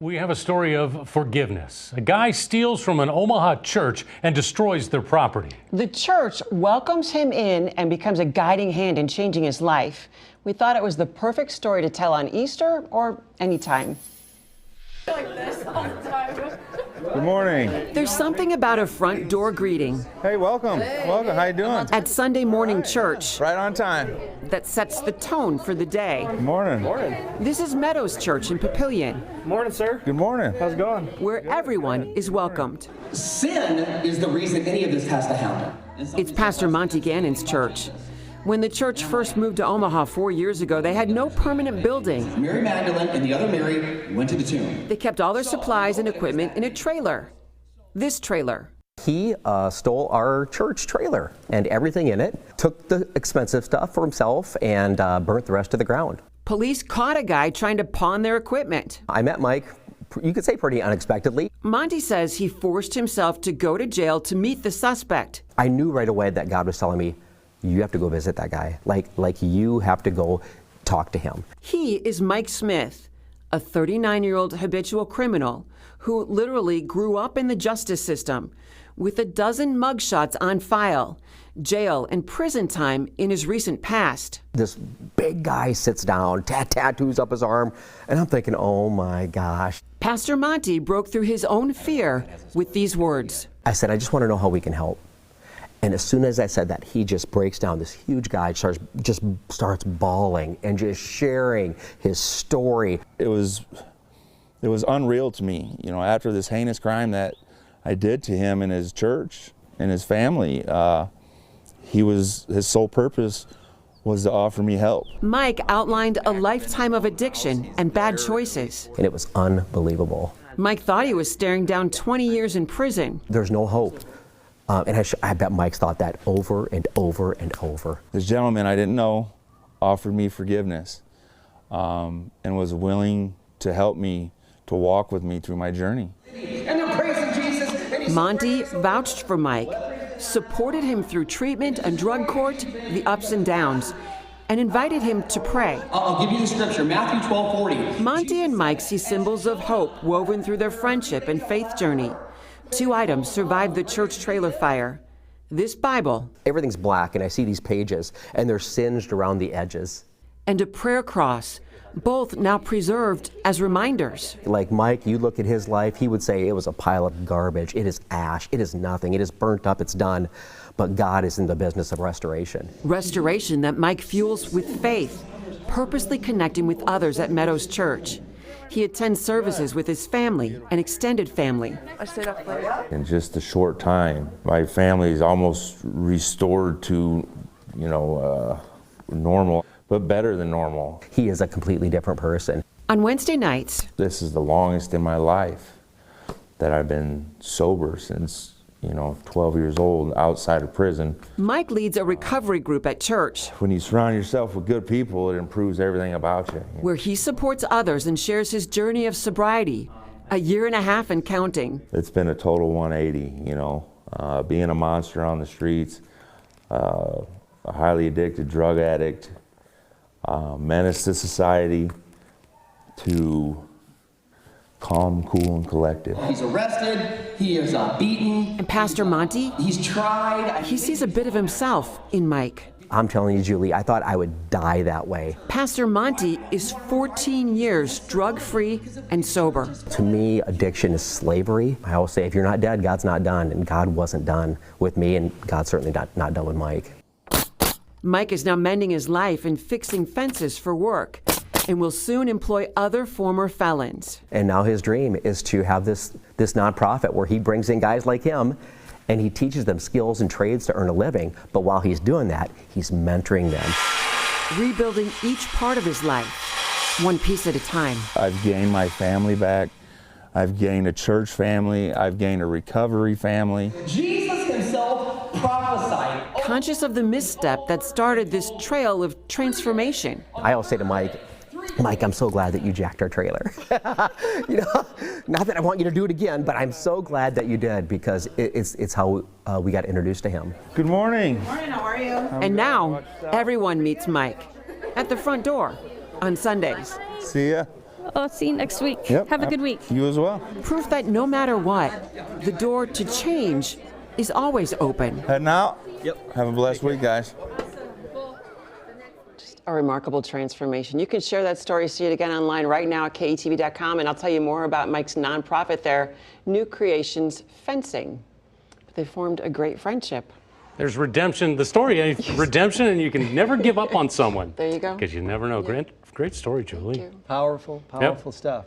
We have a story of forgiveness. A guy steals from an Omaha church and destroys their property. The church welcomes him in and becomes a guiding hand in changing his life. We thought it was the perfect story to tell on Easter or anytime. Like this all the time. Good morning. There's something about a front door greeting Hey, welcome. Welcome. How you doing? at Sunday morning church Right on time. that sets the tone for the day. Good morning. This is Meadows Church in Papillion, Morning, sir. Good morning. How's it going? where everyone is welcomed. Sin is the reason any of this has to happen. It's Pastor Monty Gannon's church. When the church first moved to Omaha 4 years ago, they had no permanent building. Mary Magdalene and the other Mary went to the tomb. They kept all their supplies and equipment in a trailer. This trailer. He stole our church trailer and everything in it, took the expensive stuff for himself, and burnt the rest to the ground. Police caught a guy trying to pawn their equipment. I met Mike, you could say pretty unexpectedly. Monty says he forced himself to go to jail to meet the suspect. I knew right away that God was telling me, you have to go visit that guy. Like you have to go talk to him. He is Mike Smith, a 39-year-old habitual criminal who literally grew up in the justice system with a dozen mugshots on file, jail and prison time in his recent past. This big guy sits down, tattoos up his arm, and I'm thinking, oh my gosh. Pastor Monty broke through his own fear with these words. I said, I just want to know how we can help. And as soon as I said that, he just breaks down. This huge guy starts bawling and just sharing his story. It was unreal to me, you know, after this heinous crime that I did to him and his church and his family. His sole purpose was to offer me help. Mike outlined a lifetime of addiction and bad choices. And it was unbelievable. Mike thought he was staring down 20 years in prison. There's no hope. And I bet Mike's thought that over and over and over. This gentleman I didn't know offered me forgiveness and was willing to help me, to walk with me through my journey. And they're praising Jesus. Monty vouched for Mike, supported him through treatment and drug court, the ups and downs, and invited him to pray. I'll give you the scripture, Matthew 12:40. Monty and Mike see symbols of hope woven through their friendship and faith journey. 2 items survived the church trailer fire. This Bible. Everything's black, and I see these pages, and they're singed around the edges. And a prayer cross, both now preserved as reminders. Like Mike, you look at his life, he would say it was a pile of garbage. It is ash. It is nothing. It is burnt up. It's done. But God is in the business of restoration. Restoration that Mike fuels with faith, purposely connecting with others at Meadows Church. He attends services with his family and extended family. I stayed up late. In just a short time, my family is almost restored to, normal, but better than normal. He is a completely different person. On Wednesday nights, This is the longest in my life that I've been sober since, 12 years old, outside of prison. Mike leads a recovery group at church When you surround yourself with good people, it improves everything about you. where he supports others and shares his journey of sobriety, a year and a half and counting. It's been a total 180, being a monster on the streets, a highly addicted drug addict, menace to society, to calm, cool, and collected. He's arrested. He is beaten. And Pastor Monty, He's tried. he sees a bit of himself in Mike. I'm telling you, Julie, I thought I would die that way. Pastor Monty is 14 years drug-free and sober. To me, addiction is slavery. I always say, if you're not dead, God's not done. And God wasn't done with me, and God's certainly not done with Mike. Mike is now mending his life and fixing fences for work, and will soon employ other former felons. And now his dream is to have this nonprofit where he brings in guys like him, and he teaches them skills and trades to earn a living. But while he's doing that, he's mentoring them. Rebuilding each part of his life, one piece at a time. I've gained my family back. I've gained a church family. I've gained a recovery family. Jesus himself prophesied. Conscious of the misstep that started this trail of transformation. I always say to Mike, I'm so glad that you jacked our trailer. Not that I want you to do it again, but I'm so glad that you did, because it's how we got introduced to him. Good morning. Morning, how are you? And now, everyone meets Mike at the front door on Sundays. See ya. I'll see you next week. Yep. Have a good week. You as well. Proof that no matter what, the door to change is always open. Heading out. Yep. Have a blessed week, guys. A remarkable transformation. You can share that story, see it again online right now at KETV.com, and I'll tell you more about Mike's nonprofit there, New Creations Fencing. But they formed a great friendship. There's redemption, the story, redemption, and you can never give up on someone. There you go. Because you never know. Great story, Julie. Thank you. Powerful, powerful stuff.